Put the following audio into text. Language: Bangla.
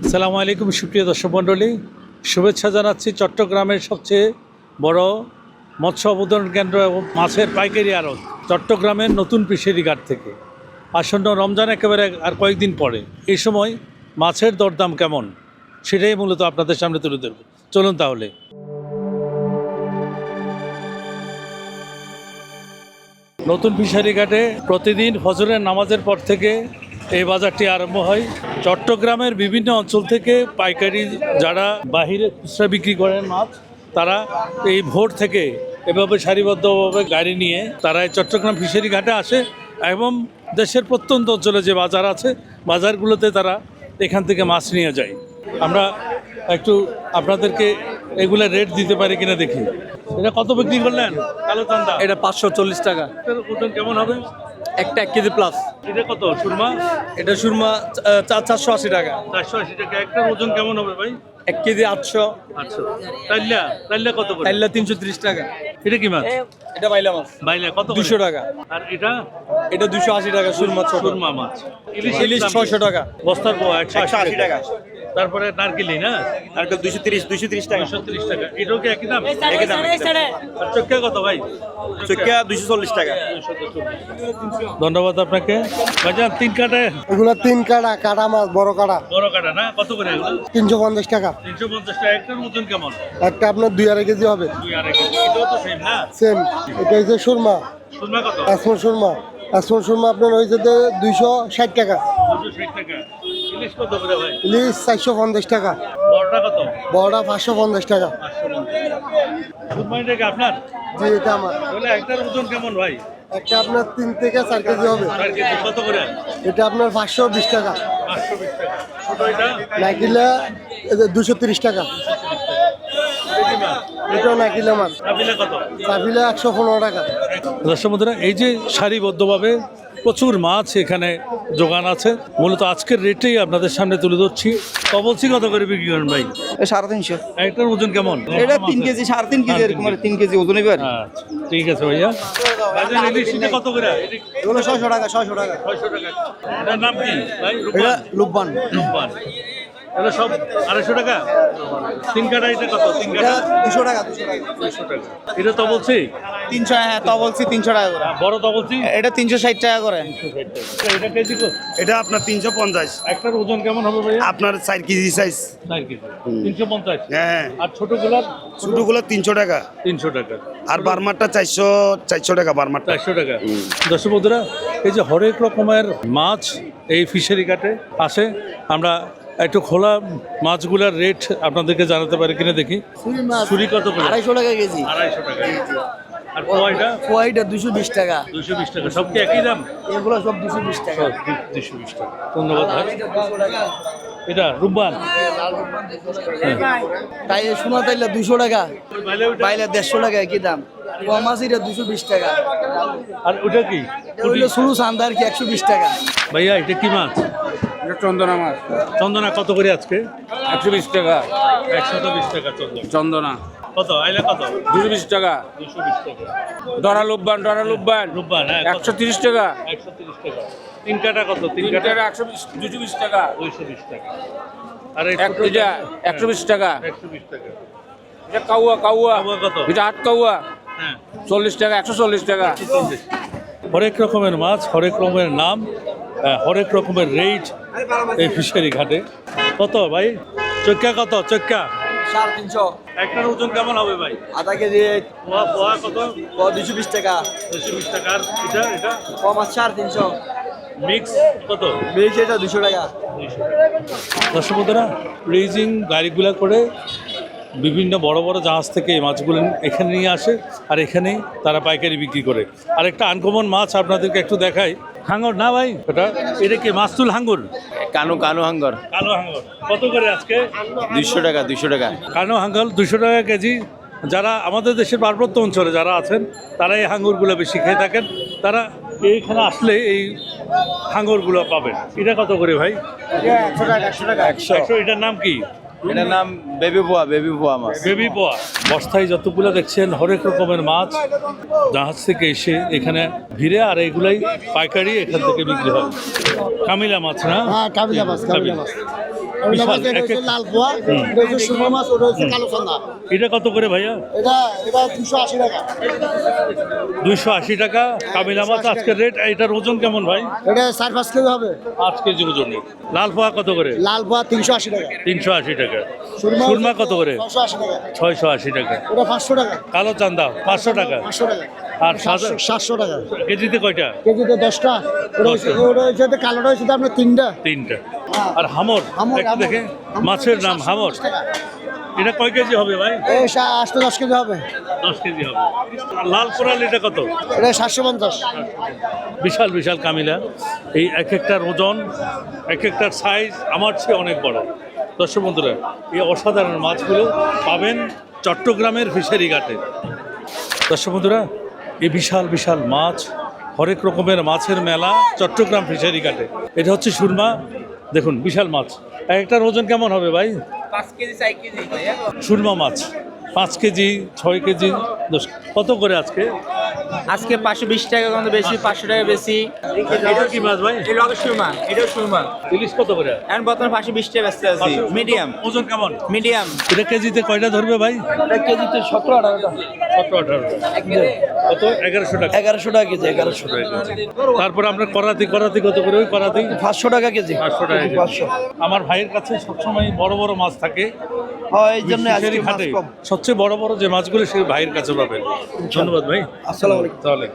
আসসালামু আলাইকুম সুপ্রিয় দর্শক মণ্ডলী, শুভেচ্ছা জানাচ্ছি চট্টগ্রামের সবচেয়ে বড় মৎস্য অবতরণ কেন্দ্র এবং মাছের পাইকারি আড়ত চট্টগ্রামের নতুন ফিশারি ঘাট থেকে। আসন্ন রমজান একেবারে আর কয়েকদিন পরে, এই সময় মাছের দরদাম কেমন সেটাই মূলত আপনাদের সামনে তুলে ধরব। চলুন তাহলে। নতুন ফিশারি ঘাটে প্রতিদিন ফজরের নামাজের পর থেকে এই বাজারটি আরম্ভ হয়। চট্টগ্রামের বিভিন্ন অঞ্চল থেকে পাইকারি যারা বাহিরে খুচরা বিক্রি করেন মাছ, তারা এই ভোর থেকে এভাবে সারিবদ্ধভাবে গাড়ি নিয়ে তারা এই চট্টগ্রাম ফিশারি ঘাটে আসে এবং দেশের প্রত্যন্ত অঞ্চলে যে বাজার আছে বাজারগুলোতে তারা এখান থেকে মাছ নিয়ে যায়। আমরা একটু আপনাদেরকে এগুলা রেট দিতে পারি কিনা দেখি। এটা কত বিক্রি করলেন কালো চান্দা? এটা 540 টাকা। ওজন কেমন হবে? একটা 1 কেজি প্লাস। এটা কত সুরমা? এটা সুরমা 480 টাকা। 480 টাকা। একটার ওজন কেমন হবে ভাই? 1 কেজি 800। আচ্ছা, তাইল্লা কত করে? তাইল্লা 330 টাকা। এটা কি মাছ? এটা বাইলা মাছ। বাইলা কত করে? 200 টাকা। আর এটা? এটা 280 টাকা সুরমা ছোট। সুরমা মাছ। ইলিশ 600 টাকা। বস্তার পোয়া 180 টাকা। টাকা। তারপরে নারকেলি না? নারকেল 230 টাকা। 230 টাকা। এটাও কি একই দাম? একই দাম। আর চক্কা কত ভাই? চুক্কা 240 টাকা। ধন্যবাদ আপনাকে ভাইজান। 3 কাটা? এগুলো 3 কাটা, কাটা মাছ, বড় কাটা। বড় কাটা না? কত করে এগুলো? 350 টাকা। 350 টাকা। একটার ওজন কেমন? একটা আপনার 2.5 কেজি হবে। 2.5 কেজি। এটাও তো সেম না? সেম। এটা হচ্ছে সুরমা, সুরমা কত? এসমন সুরমা। এসমন সুরমা আপনার হয়েছে 260 টাকা। 260 টাকা। ইলিশ কত করে ভাই? ইলিশ 450 টাকা। বড়টা কত? বড়টা 550 টাকা। 550। সুরমা এটা কি আপনার? জি, এটা আমার। তাহলে একটার ওজন কেমন ভাই? একটা আপনার 3 থেকে 4 কেজি হবে। 4 কেজি। কত করে? এটা আপনার 520 টাকা। 520 টাকা। ছোট এটা? নাকিলা 230 টাকা। এটা কি মাছ? এটাও নাকিলা মাছ। কাবিলা কত? চাপিলা 115 টাকা। দর্শক বন্ধুরা, এই যে সারিবদ্ধভাবে প্রচুর মাছ এখানে যোগান আছে, মূলত আজকের রেটেই আপনাদের সামনে তুলে ধরছি। কবলছি কত করে বিক্রি করেন ভাই? 350। একটার ওজন কেমন? এটা 3 কেজি 3.5 কেজি এরকম 3 কেজি ওজন হবে। আচ্ছা, ঠিক আছে ভাইয়া। ভাইজান, ইলিশ এটা কত করে? এগুলো 600 টাকা, 600 টাকা। 600 টাকা। এটার নাম কি ভাই? এটা লুব্বান। রূপবান। এটা সব 250 টাকা। 3 কাটা এটা কত? 3 কাটা 200 টাকা, 200 টাকা। 200 টাকা। এটা তো বলছি 300। হ্যাঁ, তো বলছি 300 টাকা করে। বড় তো বলছি এটা 360 টাকা করে। 360 টাকা। এটা কেজি কত? এটা আপনার 350। একটার ওজন কেমন হবে ভাইয়া? আপনার 4 কেজি সাইজ। 4 কেজি। 350। হ্যাঁ। আর ছোটগুলার? ছোটগুলো 300 টাকা। 300 টাকা। আর বারমারটা 400 টাকা বারমারটা। 400 টাকা। দর্শক বন্ধুরা, এই যে হরেক রকমের মাছ এই ফিশারি ঘাটে আসে, আমরা একটু খোলা মাছগুলার রেট আপনাদেরকে জানাতে পারি কিনা দেখি। ছুরি কত করে? 250 টাকা কেজি। 250 টাকা। আর পোয়াইটা? পোয়াইটা 220 টাকা। 220 টাকা। সব কি একই দাম? এগুলো সব 220 টাকা। 220 টাকা। ধন্যবাদ ভাই। এটা রূপবান। তাই সোনা তাইলা 200 টাকা। বাইলা 150 টাকা কি দাম। পোয়া মাছ এটা 220 টাকা। আর ওটা কি? ওইলো শুরু সান্দার কি 120 টাকা। ভাইয়া এটা কি মাছ? এটা চন্দনা মাছ। চন্দনা কত করে আজকে? 120 টাকা। 120 টাকা চন্দনা। চন্দনা কত? আইলা কত? 220 টাকা। 220 টাকা। ডরা লুব্বান রূপবান, হ্যাঁ, কত? 130 টাকা। 130 টাকা। 3 কাটা কত? 3 কাটা 220 টাকা। 220 টাকা। আর এই এক কেজি 120 টাকা। 120 টাকা। এটা কাউয়া কাউয়া কত? এটা 8 কাউয়া হ্যাঁ, 40 টাকা। 140 টাকা। 140। হরেক রকমের মাছ, হরেক রকমের নাম, হরেক রকমের রেট এই ফিশারি ঘাটে। কত ভাই? চক্কা কত? চক্কা 350। একটার ওজন কেমন হবে ভাই? আধা কেজি পোয়া পোয়া কত? পোয়া 220 টাকা। 220 টাকা। আর এটা পোয়া মাছ 350। মিক্স কত? বেশ এটা 200 টাকা। 200 টাকা। দর্শক বন্ধুরা, ক্রুজিং গাড়িগুলো করে বিভিন্ন বড় বড় জাহাজ থেকে এই মাছগুলো এখানে নিয়ে আসে আর এখানেই তারা পাইকারি বিক্রি করে। আর একটা আনকমন মাছ আপনাদেরকে একটু দেখাই। হাঙ্গর না ভাই? এটা কি মাছতুল হাঙ্গর? কানু হাঙ্গর কালো হাঙ্গর কত করে আজকে? 200 টাকা। 200 টাকা। কালো হাঙ্গর 200 টাকা কেজি। যারা আমাদের দেশের পার্বত্য অঞ্চলে যারা আছেন তারা এই হাঙ্গরগুলো বেশি খেয়ে থাকেন, তারা এইখানে আসলে এই হাঙ্গরগুলো পাবেন। এটা কত করে ভাই? 100 টাকা, 100 টাকা। 100। এটার নাম কি? এটার নাম বেবি পোয়া মাছ। বেবি পোয়া। বস্তায় যতগুলো দেখছেন হরেক রকমের মাছ জাহাজ থেকে এসে এখানে ভিড়ে, আর এগুলাই পাইকারি এখান থেকে বিক্রি হয়। কামিলা মাছ না? হ্যাঁ, কাবিলা মাছ, কাবিলা মাছ। বিশাল এক এক- লাল পোয়া, এটা হচ্ছে সুরমা মাছ, ওটা হচ্ছে কালো চান্দা। এটা কত করে ভাইয়া? এটা 280 টাকা। 280 টাকা কামিলা মাছ আজকের রেট। এটার ওজন কেমন ভাই? এটা 4-5 কেজি হবে। 5 কেজি ওজনের। লাল পোয়া কত করে? লাল পোয়া 380 টাকা। 380 টাকা। সুরমা সুরমা কত করে? 680 টাকা। 680 টাকা। ওটা 500 টাকা। কালো চান্দা 500 টাকা। 500 টাকা। আর সাদা 700 টাকা। কেজিতে কয়টা? কেজিতে 10টা। ওটা হচ্ছে কালোটা হচ্ছে আপনার 3টা। 3টা। আর হামর হামর, একটু হামর। দেখে, মাছের নাম হামর। 50 টাকা। এটা কয় কেজি হবে ভাই? এই 8-10 কেজি হবে। 10 কেজি হবে। আর লাল কোরাল এটা কত? এটা 750। বিশাল বিশাল কামিলা। এই এক একটার ওজন, এক একটার সাইজ আমার চেয়ে অনেক বড়। দর্শক বন্ধুরা, এই অসাধারণ মাছগুলো পাবেন চট্টগ্রামের ফিশারি ঘাটে। দর্শক বন্ধুরা, এই বিশাল বিশাল মাছ, হরেক রকমের মাছের মেলা চট্টগ্রাম ফিশারি ঘাটে। এটা হচ্ছে সুরমা, দেখুন বিশাল মাছ। এক একটার ওজন কেমন হবে ভাই? 5 কেজি 4 কেজি সুরমা মাছ 5 কেজি 6 কেজি 10 কত করে আজকে? আজকে 520 টাকা কম বেশি, 500 টাকা বেশি। এটা কি মাছ ভাই? এটা হবে সুরমা, এটাও সুরমা। ইলিশ কত করে? এখন বর্তমানে 520 টাকা ব্যস্ত আছি, মিডিয়াম। ওজন কেমন? মিডিয়াম এটা কেজিতে কয়টা ধরবে ভাই? এটা কেজিতে 17-18 টাকা। 17-18 কত? 1100 টাকা। 1100 টাকা কেজি, 1100 টাকা। তারপর আমরা করাতি কত করে? ওই করাতি 500 টাকা কেজি। 500 টাকা কেজি। 500। আমার ভাইয়ের কাছে সবসময় বড় বড় মাছ থাকে। হয় এই জন্য আজকে ফিশারি মাছ ঘাটে কম। সবচেয়ে বড় বড় যে মাছগুলো সে ভাইয়ের কাছে পাবেন। ধন্যবাদ ভাই। আসসালামু আলাইকুম। তাহলে